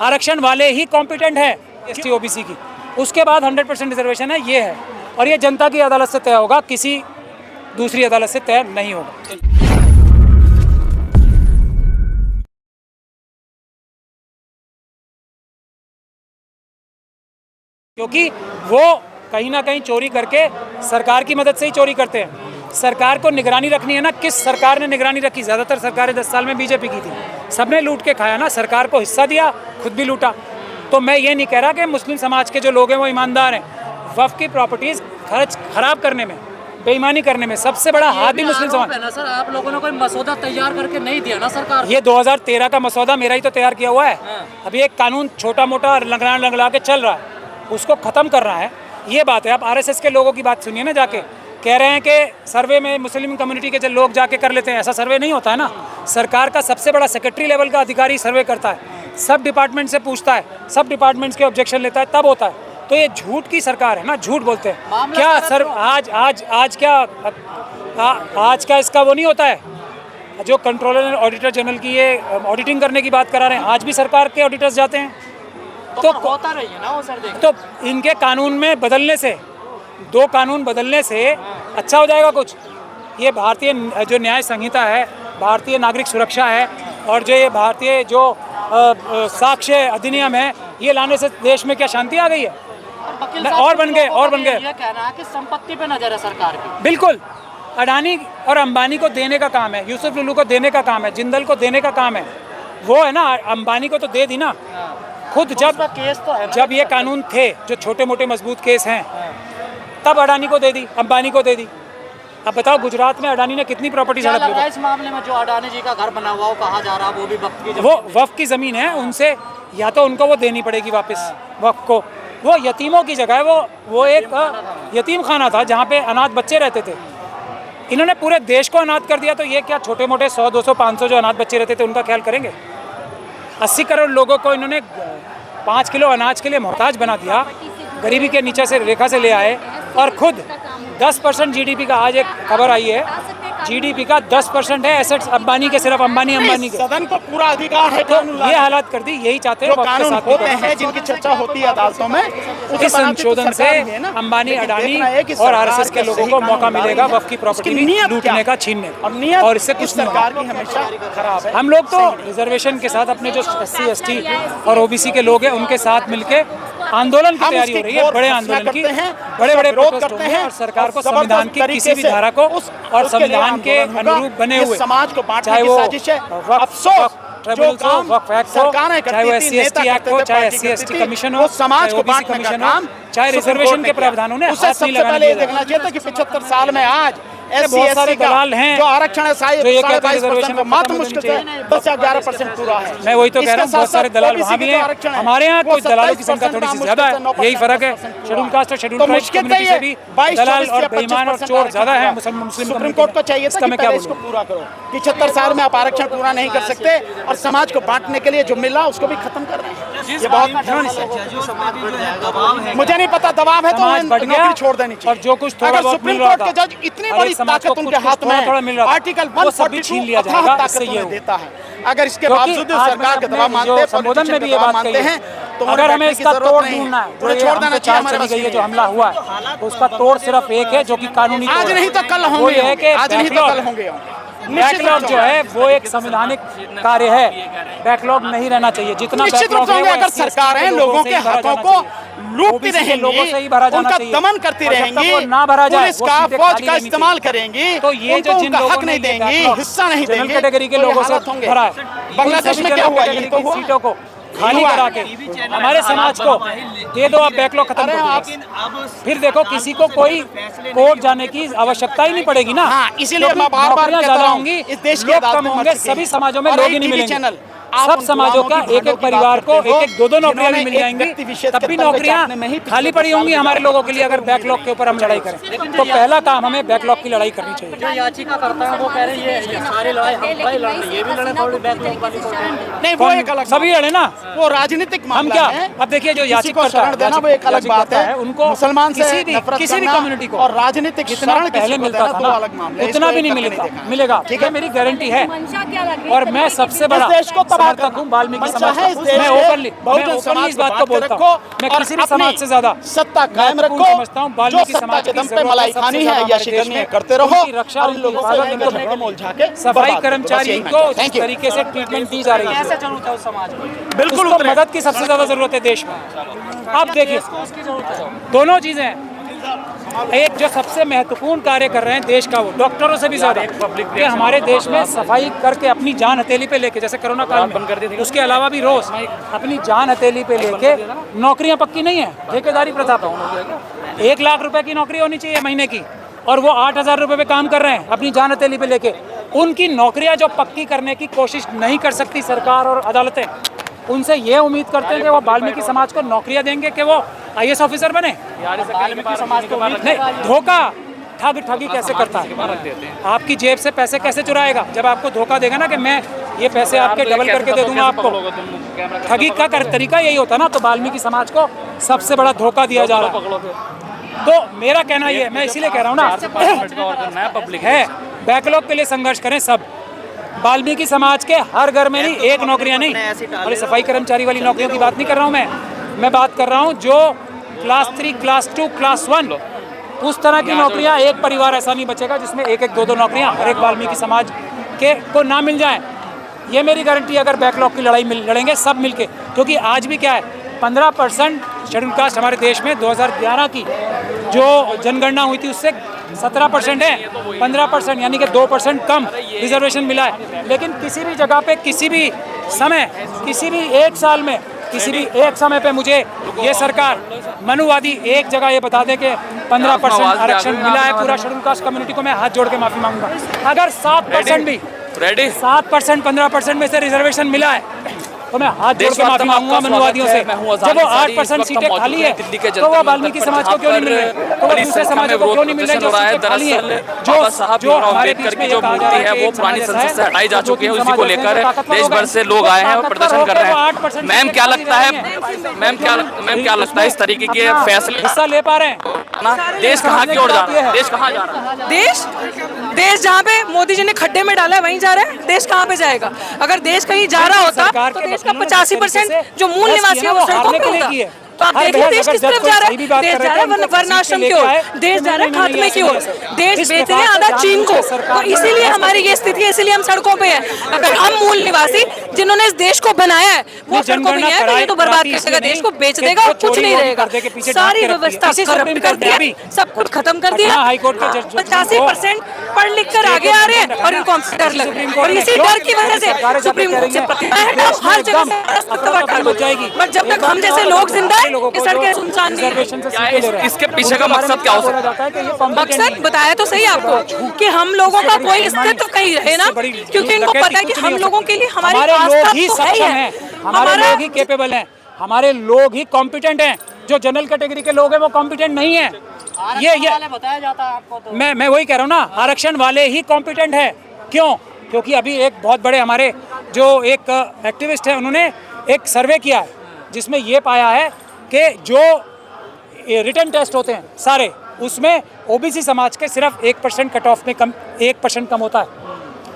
आरक्षण वाले ही कॉम्पिटेंट है एसटी ओबीसी की, उसके बाद 100% रिजर्वेशन है, ये है। और ये जनता की अदालत से तय होगा, किसी दूसरी अदालत से तय नहीं होगा। क्योंकि वो कहीं ना कहीं चोरी करके सरकार की मदद से ही चोरी करते हैं। सरकार को निगरानी रखनी है ना, किस सरकार ने निगरानी रखी? ज़्यादातर सरकारें 10 साल में बीजेपी की थी, सबने लूट के खाया ना, सरकार को हिस्सा दिया, खुद भी लूटा। तो मैं ये नहीं कह रहा कि मुस्लिम समाज के जो लोग हैं वो ईमानदार हैं। वक्फ की प्रॉपर्टीज़ खराब करने में, बेईमानी करने में सबसे बड़ा हाथ भी मुस्लिम समाज है ना। सर, आप लोगों ने कोई मसौदा तैयार करके नहीं दिया ना सरकार? ये 2013 का मसौदा मेरा ही तो तैयार किया हुआ है। अभी एक कानून छोटा मोटा लंगड़ा के चल रहा है, उसको ख़त्म कर रहा है, ये बात है। आप आरएसएस के लोगों की बात सुनिए ना, जाके कह रहे हैं कि सर्वे में मुस्लिम कम्युनिटी के जो लोग जाके कर लेते हैं, ऐसा सर्वे नहीं होता है ना। सरकार का सबसे बड़ा सेक्रेटरी लेवल का अधिकारी सर्वे करता है, सब डिपार्टमेंट से पूछता है, सब डिपार्टमेंट्स के ऑब्जेक्शन लेता है, तब होता है। तो ये झूठ की सरकार है ना, झूठ बोलते हैं क्या सर? आज क्या इसका वो नहीं होता है जो कंट्रोलर एंड ऑडिटर जनरल की ये ऑडिटिंग करने की बात करा रहे हैं, आज भी सरकार के ऑडिटर्स जाते हैं। तो होता रही है ना वो सर। तो इनके कानून में बदलने से, 2 कानून बदलने से अच्छा हो जाएगा कुछ? ये भारतीय जो न्याय संहिता है, भारतीय नागरिक सुरक्षा है, और जो ये भारतीय जो साक्ष्य अधिनियम है, ये लाने से देश में क्या शांति आ गई है? और बन गए। ये कहना है कि संपत्ति पे नजर है सरकार की। बिल्कुल, अडानी और अंबानी को देने का काम है, यूसुफ लुलू को देने का काम है, जिंदल को देने का काम है। वो है ना, अंबानी को तो दे दी ना खुद। केस तो है, जब ये कानून थे जो छोटे मोटे मजबूत केस हैं, तब अडानी को दे दी, अंबानी को दे दी। अब बताओ गुजरात में अडानी ने कितनी प्रॉपर्टी झड़प ली? इस मामले में जो अडानी जी का घर बना हुआ वो कहा जा रहा है वो भी वक्फ की, वो वक्फ की ज़मीन है, उनसे या तो उनको वो देनी पड़ेगी वापस वक्फ को। वो यतीमों की जगह है, वो एक यतीम खाना था जहाँ पे अनाथ बच्चे रहते थे। इन्होंने पूरे देश को अनाथ कर दिया, तो ये क्या छोटे मोटे 100, 200, 500 जो अनाथ बच्चे रहते थे उनका ख्याल करेंगे? 80 करोड़ लोगों को इन्होंने 5 किलो अनाज के लिए मोहताज बना दिया, गरीबी के नीचे से रेखा से ले आए, और खुद 10% जीडीपी का, आज एक खबर आई है, जीडीपी का 10% है एसेट्स अंबानी के, सिर्फ अंबानी के। सदन को पूरा अधिकार है तो ये हालात कर दी, यही चाहते हैं कानून होते हैं जिनकी चर्चा होती है अदालतों में। इस संशोधन से अंबानी, अडानी और आरएसएस के लोगों को मौका मिलेगा वक्फ की प्रॉपर्टी लूटने का, छीनने का, और इससे कुछ सरकार की हमेशा खराब है। हम लोग तो रिजर्वेशन के साथ अपने जो SC, ST और ओबीसी के लोग हैं उनके साथ मिलके आंदोलन की तैयारी हो रही है, बड़े आंदोलन की, बड़े विरोध करते हैं, और सरकार को संविधान की किसी भी धारा को और संविधान के अनुरूप बने हुए समाज को बांटने की साजिश है। अफसोस जो काम सरकारें चाहे वो SC, ST एक्ट हो, चाहे SC, ST कमीशन हो, समाज को बांटने का काम, चाहे रिजर्वेशन के प्रावधानों ने उसे सबसे पहले ये देखना चाहिए था कि 75 साल में आज बहुत सारे दलाल हैं जो आरक्षण है, जो ये कहते हैं रिजर्वेशन को मात्र मुश्किल से 10 या 11% पूरा है। मैं वही तो कह रहा हूँ, बहुत सारे दलाल वहाँ भी हैं, हमारे यहाँ कुछ दलालों की संख्या थोड़ी सी ज्यादा है, यही फर्क है। शेड्यूल कास्ट और शेड्यूल ट्राइब कम्युनिटी से भी दलाल और बेईमान और चोर ज्यादा है मुस्लिम। सुप्रीम कोर्ट को चाहिए था कि पहले इसको पूरा करो। 75 साल में आप आरक्षण पूरा नहीं कर सकते और समाज को बांटने के लिए जो मिला उसको भी खत्म कर रहे हैं। ये बहुत मुझे नहीं पता, दबाव है तो नौकरी छोड़ देनी चाहिए। और जो कुछ थोड़ा अगर सुप्रीम कोर्ट के जज इतनी बड़ी ताकत उनके हाथ में आर्टिकल 142 छीन लिया जाएगा, ताकत उन्हें देता है। अगर इसके बावजूद सरकार के दबाव मानते हैं, संबोधन में भी ये बात मानते हैं, तो अगर हमें इसका तोड़ ढूंढना है, छोड़ देना चाहिए। हमारे गई है जो हमला हुआ है, उसका तोड़ सिर्फ एक है जो कि कानूनी, आज नहीं तो कल होंगे, आज नहीं तो कल होंगे। बैकलॉग जो है वो एक संवैधानिक कार्य है, बैकलॉग नहीं रहना चाहिए। जितना निश्चित रूप से अगर सरकारें लोगों के हकों को लूटती रहेंगी, लोगों से ही भरा जाना चाहिए, उनका दमन करती रहेंगी, ना भरा जाए, पुलिस का, फौज का इस्तेमाल करेंगी, तो ये जो जिन लोगों हक नहीं देंगी, हिस्सा नहीं देंगे, कैटेगरी के लोगों से भरा है। बांग्लादेश में क्या हुआ? सीटों को खाली करा के हमारे समाज को दे दो, आप बैकलॉग खत्म करो। फिर देखो किसी को कोई कोर्ट जाने की आवश्यकता ही नहीं पड़ेगी ना। इसीलिए मैं बार-बार ज्यादा होंगी, इस देश के कम होंगे, सभी समाजों में लोग ही नहीं मिलेंगे। सब समाजों का एक एक परिवार को एक एक 2-2 नौकरियां भी मिल जाएंगी, तब भी नौकरियां खाली पड़ी होंगी हमारे लोगों के लिए। अगर बैकलॉग के ऊपर हम लड़ाई करें तो पहला काम हमें बैकलॉग की लड़ाई करनी चाहिए। जो याचिका करता है वो कह रहे हैं ये सारी लड़ाई हम भाई लड़, ये भी लड़े थोड़ी बैकलॉग वाली नहीं, वो एक अलग, सभी लड़े ना, वो राजनीतिक हम क्या। अब देखिए जो याचिका देना वो एक अलग बात है, उनको मुसलमान से किसी भी कम्युनिटी को और राजनीतिक जितना पहले मिलता था ना, उतना भी नहीं मिलेगा। ठीक है, मेरी गारंटी है। और मैं सबसे बड़ा समर्थक हूँ वाल्मीकि समाज का। मैं ओपनली इस बात को बोलता हूँ, मैं किसी भी समाज से ज्यादा सत्ता कायम रखो, समझता हूँ वाल्मीकि समाज के दम पे मलाई खानी है या शिकनी करते रहो, रक्षा सफाई कर्मचारी को इस तरीके से ट्रीटमेंट दी जा रही है। कैसे जरूरत है उस समाज को? बिल्कुल मदद की सबसे ज्यादा जरूरत है देश में। आप देखिए दोनों चीजें हैं, एक जो सबसे महत्वपूर्ण कार्य कर रहे हैं देश का, वो डॉक्टरों से भी ज्यादा कि हमारे देश में सफाई करके अपनी जान हथेली पे लेके, जैसे कोरोना काल में, उसके अलावा भी रोज अपनी जान हथेली पे लेके, नौकरियां पक्की नहीं है, ठेकेदारी प्रथा पे 1 लाख रुपए की नौकरी होनी चाहिए महीने की, और वो 8,000 रुपए पे काम कर रहे हैं अपनी जान हथेली पे लेके। उनकी नौकरियां जो पक्की करने की कोशिश नहीं कर सकती सरकार और अदालतें, उनसे ये उम्मीद करते हैं कि वो वाल्मीकि समाज को नौकरियां देंगे कि वो IAS ऑफिसर बने। वाल्मीकि समाज को नहीं, धोखा, ठगी कैसे करता है, आपकी जेब से पैसे कैसे चुराएगा? जब आपको धोखा देगा ना कि मैं ये पैसे आपके डबल करके दे दूंगा आपको, ठगी का तरीका यही होता ना। तो वाल्मीकि समाज को सबसे बड़ा धोखा दिया जा रहा है। तो मेरा कहना ये, मैं इसीलिए कह रहा हूँ ना, पब्लिक है, बैकलॉग के लिए संघर्ष करें सब। वाल्मीकि समाज के हर घर में नहीं, एक नौकरियां नहीं, और सफाई कर्मचारी वाली नौकरियों की बात नहीं कर रहा हूँ मैं बात कर रहा हूँ जो क्लास 3, क्लास 2, क्लास 1, उस तरह की नौकरियां। एक परिवार ऐसा नहीं बचेगा जिसमें 1-1, 2-2 नौकरियां हर एक वाल्मीकि समाज के को ना मिल जाएं। ये मेरी गारंटी, अगर बैकलॉग की लड़ाई लड़ेंगे सब मिलके। क्योंकि आज भी क्या है, 15% शेड्यूल कास्ट हमारे देश में 2011 की जो जनगणना हुई थी उससे 17% है, 15% यानी कि 2% कम रिजर्वेशन मिला है। लेकिन किसी भी जगह पे, किसी भी समय, किसी भी एक साल में, किसी भी एक समय पे मुझे ये सरकार मनुवादी एक जगह ये बता दे कि 15% आरक्षण मिला है पूरा शेड्यूल कास्ट कम्युनिटी को, मैं हाथ जोड़ के माफी मांगूंगा। अगर 7% भी 7%, 15% में से रिजर्वेशन मिला है तो मैं हाथ जोड़ के माफी मांगूंगा मनुवादियों से। जब वो 8% सीटें खाली है तो वो वाल्मीकि समाज को क्यों नहीं मिल रही, तो वो दूसरे समाजों को क्यों नहीं मिल रही जो सीटें खाली है? जो हमारे बीच में ये मूर्ति है वो पुरानी संसद से हटाई जा चुकी है, उसी को लेकर देश भर से लोग आए हैं और प्रदर्शन कर रहे हैं। मैम क्या लगता है इस तरीके के फैसले हिस्सा ले पा रहे हैं? देश कहाँ की ओर जा रहा है? देश कहाँ जा रहा है? देश जहाँ पे मोदी जी ने खड्डे में डाला है वहीं जा रहा है। देश कहाँ पे जाएगा? अगर देश कहीं जा रहा होता तो देश का 85% जो मूल निवासी है वो सड़कों पे होगा। तो आप देखिए देश किस तरफ जा रहा है? देश जा रहा है वर्णाश्रम की ओर, देश जा रहा है खात्मे की ओर, देश बेच रहे हैं आधा चीन को। तो इसीलिए हमारी ये स्थिति है, इसीलिए हम सड़कों पे हैं। अगर हम मूल निवासी जिन्होंने इस देश को बनाया है वो सड़कों पे है तो ये तो बर्बाद कर देगा, देश को बेच देगा और कुछ नहीं रहेगा। सारी व्यवस्था करप्ट कर दी, सब कुछ खत्म कर दिया। 85% पढ़ लिख कर आगे आ रहे हैं और इनको हमसे डर लग रहा है, और इसी डर की वजह से सुप्रीम कोर्ट से हर जगह से। बट जब तक हम जैसे लोग जिंदा है, सड़कें सुनसान नहीं है। इसके पीछे का मकसद क्या हो सकता है? मकसद बताया तो सही आपको कि हम लोगों का कोई अस्तित्व कहीं रहे ना, क्योंकि इनको पता है कि हम लोगों के लिए हमारी आस्था तो है ही है, हमारे लोग ही कैपेबल हैं, हमारे लोग ही कॉम्पिटेंट हैं। जो जनरल कैटेगरी के लोग हैं वो कॉम्पिटेंट नहीं है। ये बताया जाता है आपको तो। मैं वही कह रहा हूँ ना, आरक्षण वाले ही कॉम्पिटेंट है। क्यों? क्योंकि अभी एक बहुत बड़े हमारे जो एक एक्टिविस्ट है, उन्होंने एक सर्वे किया है जिसमें ये पाया है कि जो रिटन टेस्ट होते हैं सारे, उसमें ओबीसी समाज के सिर्फ 1% कट ऑफ में 1% कम होता है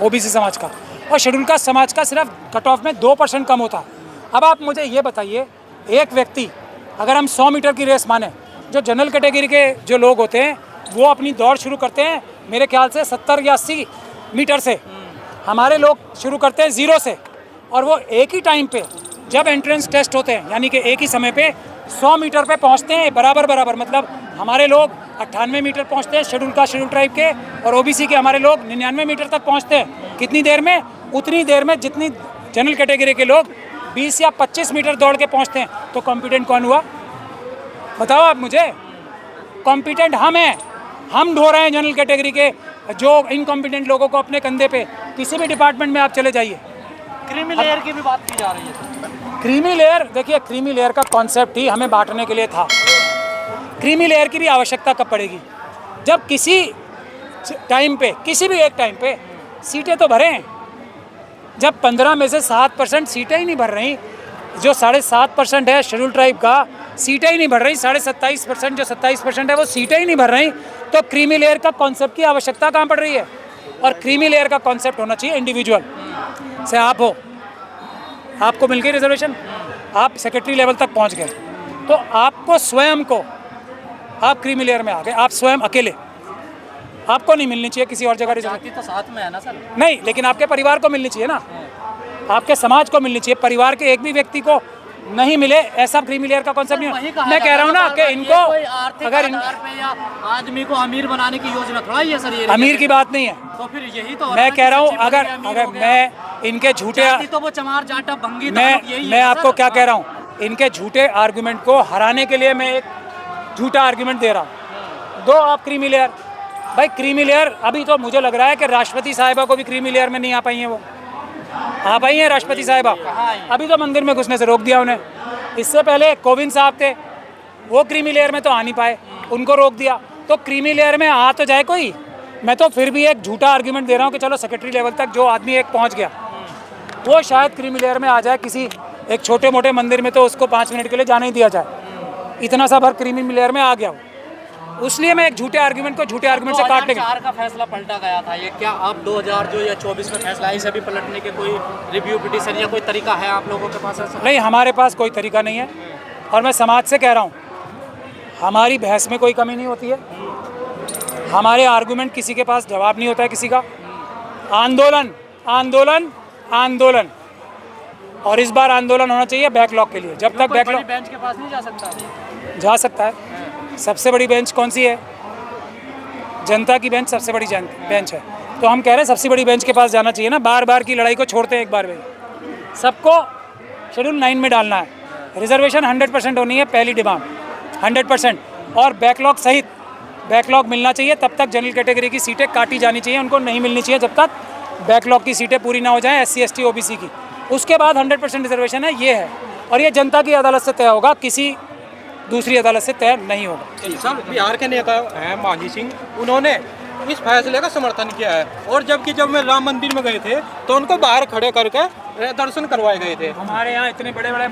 ओबीसी समाज का, और शेड्यूल कास्ट समाज का सिर्फ कट ऑफ में 2% कम होता है। अब आप मुझे ये बताइए, एक व्यक्ति, अगर हम 100 मीटर की रेस माने, जो जनरल कैटेगरी के जो लोग होते हैं वो अपनी दौड़ शुरू करते हैं मेरे ख्याल से 70 या 80 मीटर से, हमारे लोग शुरू करते हैं 0 से, और वो एक ही टाइम पे जब एंट्रेंस टेस्ट होते हैं यानी कि एक ही समय पे 100 मीटर पे पहुंचते हैं बराबर। मतलब हमारे लोग 98 मीटर पहुंचते हैं शेड्यूल ट्राइब के, और ओबीसी के हमारे लोग 99 मीटर तक पहुंचते हैं। कितनी देर में? उतनी देर में जितनी जनरल कैटेगरी के लोग 20 या 25 मीटर दौड़ के पहुंचते हैं। तो कॉम्पिटेंट कौन हुआ? बताओ आप मुझे। कॉम्पिटेंट हम हैं, हम ढो रहे हैं जनरल कैटेगरी के जो इनकॉम्पिटेंट लोगों को अपने कंधे पे। किसी भी डिपार्टमेंट में आप चले जाइए। क्रीमी लेयर की भी बात की जा रही है। क्रीमी लेयर, देखिए क्रीमी लेयर का कॉन्सेप्ट ही हमें बांटने के लिए था। क्रीमी लेयर की भी आवश्यकता कब पड़ेगी? जब किसी टाइम पे, किसी भी एक टाइम पे सीटें तो भरें। जब 15 में से 7% सीटें ही नहीं भर रही, जो 7.5% है शेड्यूल ट्राइब का, सीटें ही नहीं भर रही, 27.5% जो 27% है वो सीटें ही नहीं भर रही, तो क्रीमी लेयर का कॉन्सेप्ट की आवश्यकता कहाँ पड़ रही है? और क्रीमी लेयर का कॉन्सेप्ट होना चाहिए इंडिविजुअल से। आप हो, आपको मिल गई रिजर्वेशन, आप सेक्रेटरी लेवल तक पहुंच गए, तो आपको स्वयं को, आप क्रीमी लेयर में आ गए, आप स्वयं अकेले, आपको नहीं मिलनी चाहिए किसी और जगह रिजर्वेशन। जाति तो साथ में है ना सर। नहीं, लेकिन आपके परिवार को मिलनी चाहिए ना, आपके समाज को मिलनी चाहिए। परिवार के एक भी व्यक्ति को नहीं मिले, ऐसा क्रीमी लेयर का कॉन्सेप्ट नहीं है। मैं कह रहा हूँ ना कि इनको अगर आदमी को अमीर बनाने की योजना थोड़ा ही है सर, ये अमीर की बात नहीं है, तो फिर यही तो मैं कह रहा हूँ अगर मैं इनके झूठे, तो वो चमार जाटा भंगी, मैं आपको क्या कह रहा हूँ, इनके झूठे आर्गुमेंट को हराने के लिए मैं एक झूठा आर्गुमेंट दे रहा हूँ। दो आप क्रीमी लेयर, भाई क्रीमी लेयर अभी तो मुझे लग रहा है कि राष्ट्रपति साहिबा को भी क्रीमी लेयर में नहीं आ पाई हैं, वो आ पाई हैं राष्ट्रपति साहिबा, अभी तो मंदिर में घुसने से रोक दिया उन्हें। इससे पहले कोविंद साहब थे, वो क्रीमी लेयर में तो आ नहीं पाए, उनको रोक दिया। तो क्रीमी लेयर में आ तो जाए कोई। मैं तो फिर भी एक झूठा आर्गुमेंट दे रहा हूँ कि चलो सेक्रेटरी लेवल तक जो आदमी एक पहुँच गया, वो शायद क्रीमी लेयर में आ जाए। किसी एक छोटे मोटे मंदिर में तो उसको 5 मिनट के लिए जाने ही दिया जाए, इतना सा भर क्रीमी लेयर में आ गया हो। उसलिए मैं एक झूठे आर्गुमेंट को झूठे आर्गुमेंट से काटने का 2004 का फैसला पलटा गया था, ये क्या अब 2024 में फैसला है, इसे भी पलटने के कोई रिव्यू पिटीशन या कोई तरीका है आप लोगों के पास? ऐसा नहीं, हमारे पास कोई तरीका नहीं है, और मैं समाज से कह रहा हूँ हमारी बहस में कोई कमी नहीं होती है, हमारे आर्गुमेंट किसी के पास जवाब नहीं होता है किसी का। आंदोलन आंदोलन आंदोलन, और इस बार आंदोलन होना चाहिए बैकलॉग के लिए। जब तक बैकलॉग बेंच के पास नहीं जा सकता, जा सकता है। सबसे बड़ी बेंच कौन सी है? जनता की बेंच सबसे बड़ी बेंच है। तो हम कह रहे हैं सबसे बड़ी बेंच के पास जाना चाहिए ना, बार बार की लड़ाई को छोड़ते हैं एक बार में। सबको शेड्यूल 9 में डालना है, रिजर्वेशन 100% होनी है, पहली डिमांड 100%, और बैकलॉग सहित बैकलॉग मिलना चाहिए। तब तक जनरल कैटेगरी की सीटें काटी जानी चाहिए, उनको नहीं मिलनी चाहिए जब तक बैकलॉग की सीटें पूरी ना हो जाएं SC ST OBC की। उसके बाद 100% रिजर्वेशन है, ये है, और ये जनता की अदालत से तय होगा, किसी दूसरी अदालत से तय नहीं होगा। सर, बिहार के नेता हैं मांझी सिंह, उन्होंने इस फैसले का समर्थन किया है, और जब मैं राम मंदिर में गए थे तो उनको बाहर खड़े करके दर्शन करवाए गए थे। हमारे यहाँ इतने बड़े बड़े